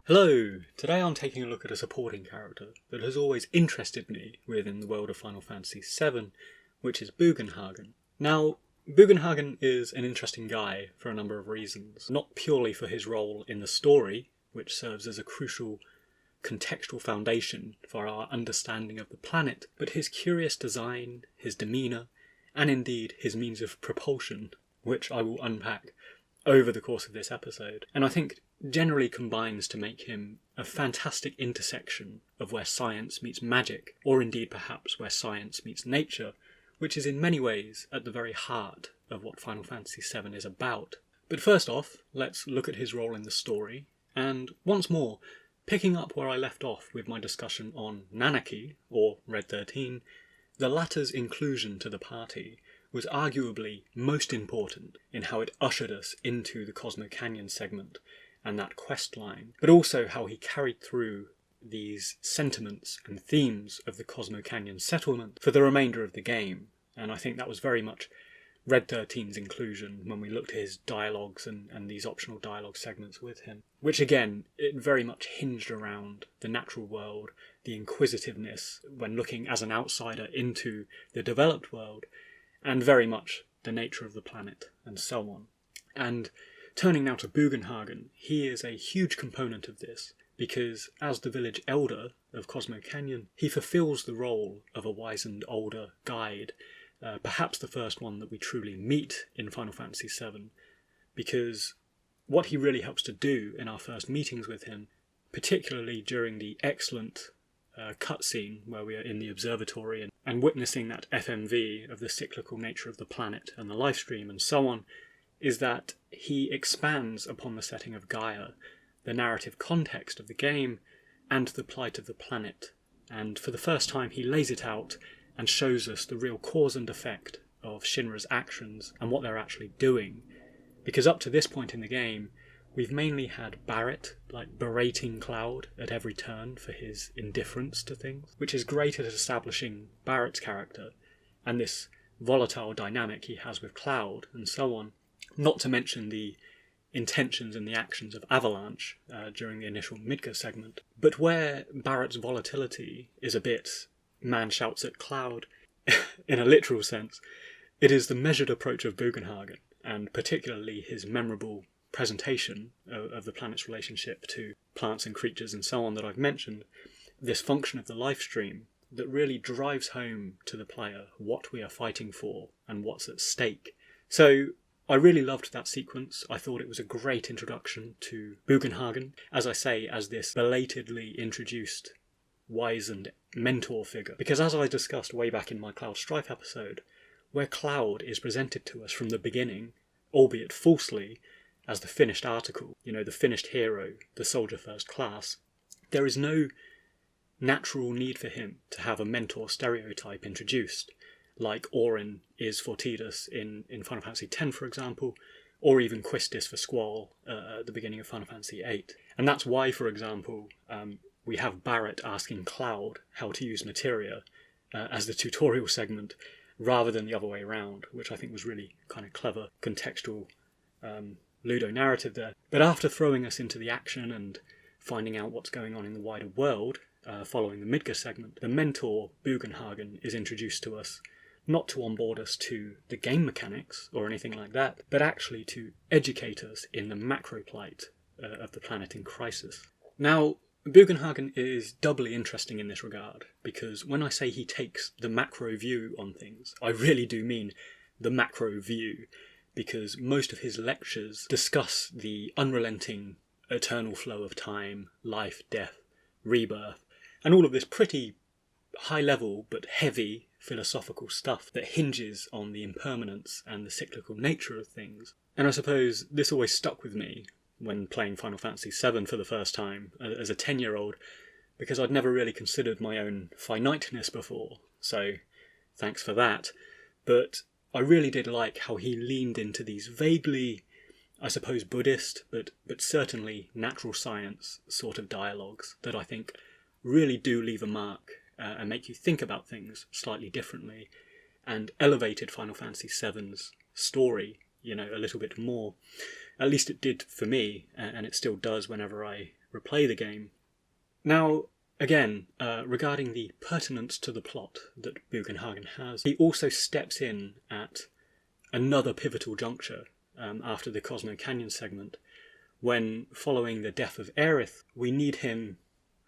Hello! Today I'm taking a look at a supporting character that has always interested me within the world of Final Fantasy VII, which is Bugenhagen. Now, Bugenhagen is an interesting guy for a number of reasons, not purely for his role in the story, which serves as a crucial contextual foundation for our understanding of the planet, but his curious design, his demeanour, and indeed his means of propulsion, which I will unpack over the course of this episode, and I think generally combines to make him a fantastic intersection of where science meets magic, or indeed perhaps where science meets nature, which is in many ways at the very heart of what Final Fantasy VII is about. But first off, let's look at his role in the story, and once more, picking up where I left off with my discussion on Nanaki, or Red 13, the latter's inclusion to the party was arguably most important in how it ushered us into the Cosmo Canyon segment and that quest line, but also how he carried through these sentiments and themes of the Cosmo Canyon settlement for the remainder of the game. And I think that was very much Red 13's inclusion when we looked at his dialogues and these optional dialogue segments with him, which again, it very much hinged around the natural world, the inquisitiveness when looking as an outsider into the developed world, and very much the nature of the planet, and so on. And turning now to Bugenhagen, he is a huge component of this, because as the village elder of Cosmo Canyon, he fulfills the role of a wizened older guide, perhaps the first one that we truly meet in Final Fantasy VII, because what he really helps to do in our first meetings with him, particularly during the excellent cutscene where we are in the observatory and witnessing that FMV of the cyclical nature of the planet and the lifestream and so on, is that he expands upon the setting of Gaia, the narrative context of the game, and the plight of the planet. And for the first time he lays it out and shows us the real cause and effect of Shinra's actions and what they're actually doing. Because up to this point in the game, we've mainly had Barret, berating Cloud at every turn for his indifference to things, which is great at establishing Barret's character and this volatile dynamic he has with Cloud and so on, not to mention the intentions and the actions of Avalanche during the initial Midgar segment. But where Barret's volatility is a bit man shouts at Cloud, in a literal sense, it is the measured approach of Bugenhagen, and particularly his memorable presentation of the planet's relationship to plants and creatures and so on that I've mentioned, this function of the life stream that really drives home to the player what we are fighting for and what's at stake. So I really loved that sequence. I thought it was a great introduction to Bugenhagen, as I say, as this belatedly introduced wizened mentor figure. Because as I discussed way back in my Cloud Strife episode, where Cloud is presented to us from the beginning, albeit falsely, as the finished article, the finished hero, the soldier first class, there is no natural need for him to have a mentor stereotype introduced, like Auron is for Tidus in Final Fantasy X, for example, or even Quistis for Squall at the beginning of Final Fantasy VIII. And that's why, for example, we have Barret asking Cloud how to use materia as the tutorial segment, rather than the other way around, which I think was really kind of clever contextual Ludo narrative there. But after throwing us into the action and finding out what's going on in the wider world, following the Midgar segment, the mentor, Bugenhagen, is introduced to us, not to onboard us to the game mechanics or anything like that, but actually to educate us in the macro plight of the planet in crisis. Now, Bugenhagen is doubly interesting in this regard, because when I say he takes the macro view on things, I really do mean the macro view, because most of his lectures discuss the unrelenting eternal flow of time, life, death, rebirth, and all of this pretty high-level but heavy philosophical stuff that hinges on the impermanence and the cyclical nature of things. And I suppose this always stuck with me when playing Final Fantasy VII for the first time as a 10-year-old, because I'd never really considered my own finiteness before, so thanks for that. But I really did like how he leaned into these vaguely, I suppose, Buddhist, but certainly natural science sort of dialogues that I think really do leave a mark and make you think about things slightly differently, and elevated Final Fantasy VII's story, a little bit more. At least it did for me, and it still does whenever I replay the game. Now, again, regarding the pertinence to the plot that Bugenhagen has, he also steps in at another pivotal juncture after the Cosmo Canyon segment, when, following the death of Aerith, we need him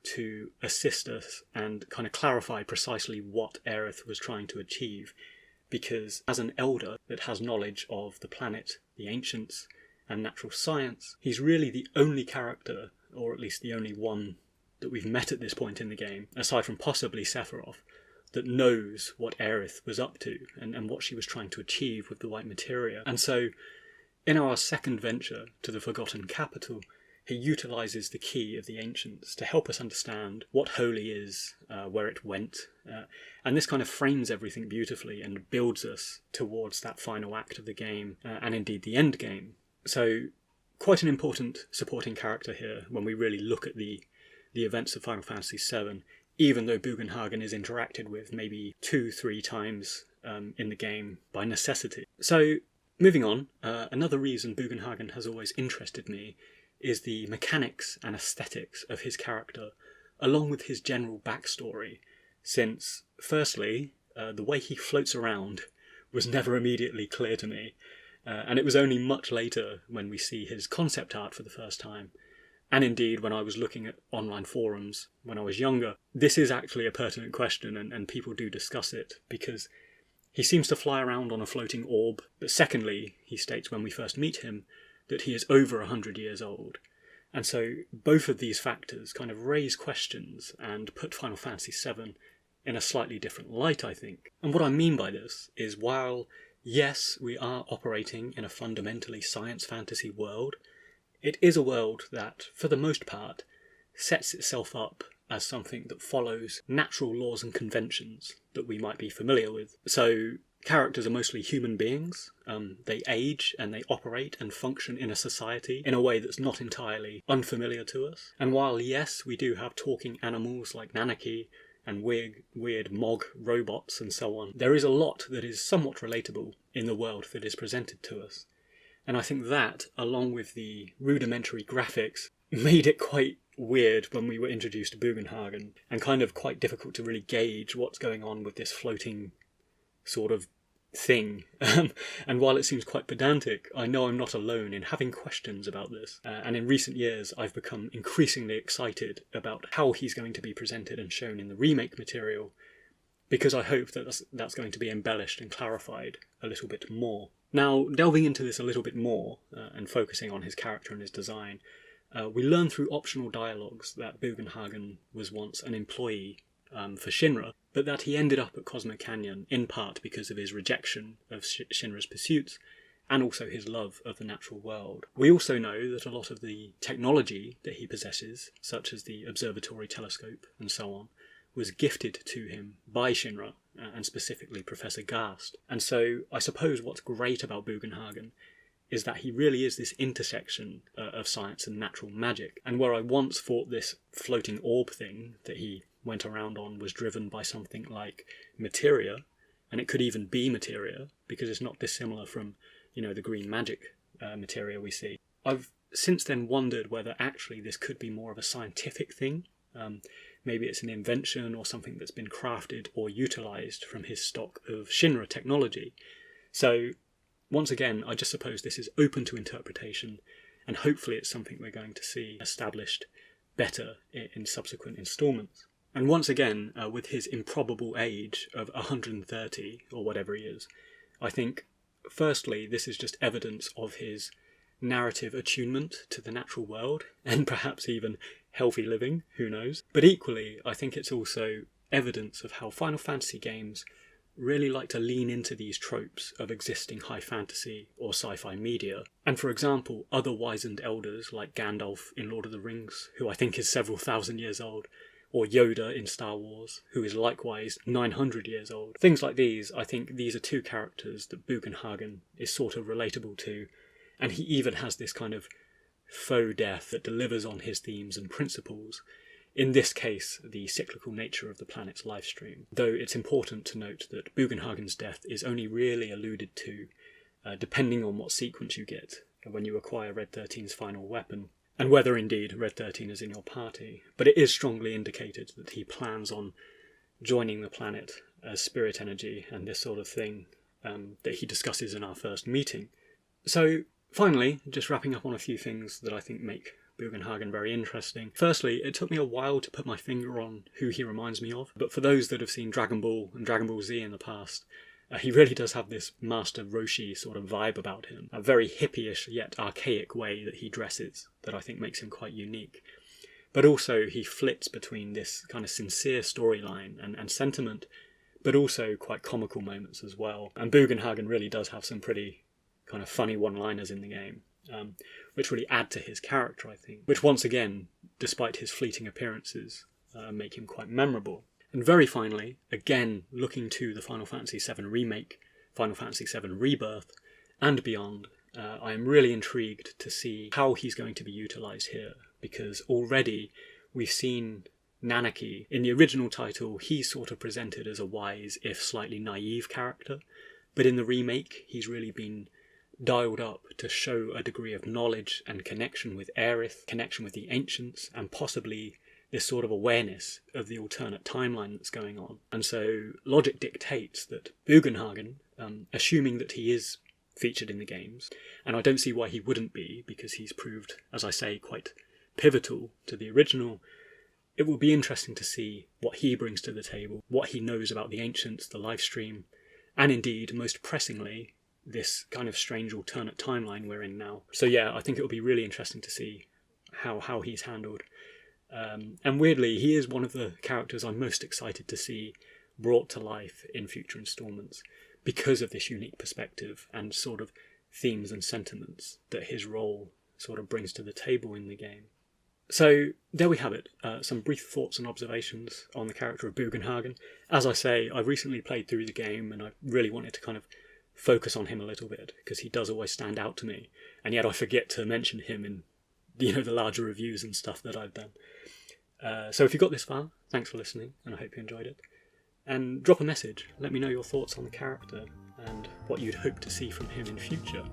to assist us and kind of clarify precisely what Aerith was trying to achieve, because as an elder that has knowledge of the planet, the ancients, and natural science, he's really the only character, or at least the only one that we've met at this point in the game, aside from possibly Sephiroth, that knows what Aerith was up to and what she was trying to achieve with the white materia. And so, in our second venture to the Forgotten Capital, he utilises the key of the ancients to help us understand what Holy is, where it went, and this kind of frames everything beautifully and builds us towards that final act of the game, and indeed the end game. So, quite an important supporting character here when we really look at the events of Final Fantasy VII, even though Bugenhagen is interacted with maybe 2-3 times in the game by necessity. So, moving on, another reason Bugenhagen has always interested me is the mechanics and aesthetics of his character, along with his general backstory, since, firstly, the way he floats around was never immediately clear to me, and it was only much later when we see his concept art for the first time, and indeed when I was looking at online forums when I was younger. This is actually a pertinent question, and people do discuss it, because he seems to fly around on a floating orb, but secondly, he states when we first meet him that he is over 100 years old. And so both of these factors kind of raise questions and put Final Fantasy VII in a slightly different light, I think. And what I mean by this is, while, yes, we are operating in a fundamentally science fantasy world, it is a world that, for the most part, sets itself up as something that follows natural laws and conventions that we might be familiar with. So, characters are mostly human beings. They age and they operate and function in a society in a way that's not entirely unfamiliar to us. And while, yes, we do have talking animals like Nanaki and weird Mog robots and so on, there is a lot that is somewhat relatable in the world that is presented to us. And I think that, along with the rudimentary graphics, made it quite weird when we were introduced to Bugenhagen, and kind of quite difficult to really gauge what's going on with this floating sort of thing. And while it seems quite pedantic, I know I'm not alone in having questions about this. And in recent years, I've become increasingly excited about how he's going to be presented and shown in the remake material, because I hope that that's going to be embellished and clarified a little bit more. Now, delving into this a little bit more, and focusing on his character and his design, we learn through optional dialogues that Bugenhagen was once an employee for Shinra, but that he ended up at Cosmo Canyon in part because of his rejection of Shinra's pursuits, and also his love of the natural world. We also know that a lot of the technology that he possesses, such as the observatory telescope and so on, was gifted to him by Shinra, and specifically Professor Gast. And so I suppose what's great about Bugenhagen is that he really is this intersection of science and natural magic. And where I once thought this floating orb thing that he went around on was driven by something like materia, and it could even be materia, because it's not dissimilar from, the green magic materia we see. I've since then wondered whether actually this could be more of a scientific thing. Maybe it's an invention or something that's been crafted or utilised from his stock of Shinra technology. So, once again, I just suppose this is open to interpretation, and hopefully it's something we're going to see established better in subsequent instalments. And once again, with his improbable age of 130, or whatever he is, I think, firstly, this is just evidence of his narrative attunement to the natural world, and perhaps even healthy living, who knows. But equally, I think it's also evidence of how Final Fantasy games really like to lean into these tropes of existing high fantasy or sci-fi media. And for example, other wizened elders like Gandalf in Lord of the Rings, who I think is several thousand years old, or Yoda in Star Wars, who is likewise 900 years old. Things like these, I think these are two characters that Bugenhagen is sort of relatable to, and he even has this kind of faux death that delivers on his themes and principles. In this case, the cyclical nature of the planet's lifestream. Though it's important to note that Bugenhagen's death is only really alluded to depending on what sequence you get when you acquire Red 13's final weapon. and whether indeed Red 13 is in your party. But it is strongly indicated that he plans on joining the planet as spirit energy and this sort of thing that he discusses in our first meeting. So finally, just wrapping up on a few things that I think make Bugenhagen very interesting. Firstly, it took me a while to put my finger on who he reminds me of, but for those that have seen Dragon Ball and Dragon Ball Z in the past, he really does have this Master Roshi sort of vibe about him, a very hippie-ish yet archaic way that he dresses that I think makes him quite unique. But also he flits between this kind of sincere storyline and sentiment, but also quite comical moments as well. And Bugenhagen really does have some pretty kind of funny one-liners in the game, which really add to his character, I think, which once again, despite his fleeting appearances, make him quite memorable. And very finally, again, looking to the Final Fantasy VII Remake, Final Fantasy VII Rebirth, and beyond, I am really intrigued to see how he's going to be utilised here, because already we've seen Nanaki. In the original title, he's sort of presented as a wise, if slightly naive character, but in the remake, he's really been dialed up to show a degree of knowledge and connection with Aerith, connection with the ancients, and possibly this sort of awareness of the alternate timeline that's going on. And so logic dictates that Bugenhagen, assuming that he is featured in the games, and I don't see why he wouldn't be, because he's proved, as I say, quite pivotal to the original, it will be interesting to see what he brings to the table, what he knows about the ancients, the lifestream, and indeed, most pressingly, this kind of strange alternate timeline we're in now. So yeah, I think it will be really interesting to see how he's handled. And weirdly, he is one of the characters I'm most excited to see brought to life in future instalments because of this unique perspective and sort of themes and sentiments that his role sort of brings to the table in the game. So there we have it, some brief thoughts and observations on the character of Bugenhagen. As I say, I recently played through the game and I really wanted to kind of focus on him a little bit because he does always stand out to me, and yet I forget to mention him in the larger reviews and stuff that I've done. So if you got this far, thanks for listening, and I hope you enjoyed it. And drop a message, let me know your thoughts on the character and what you'd hope to see from him in future.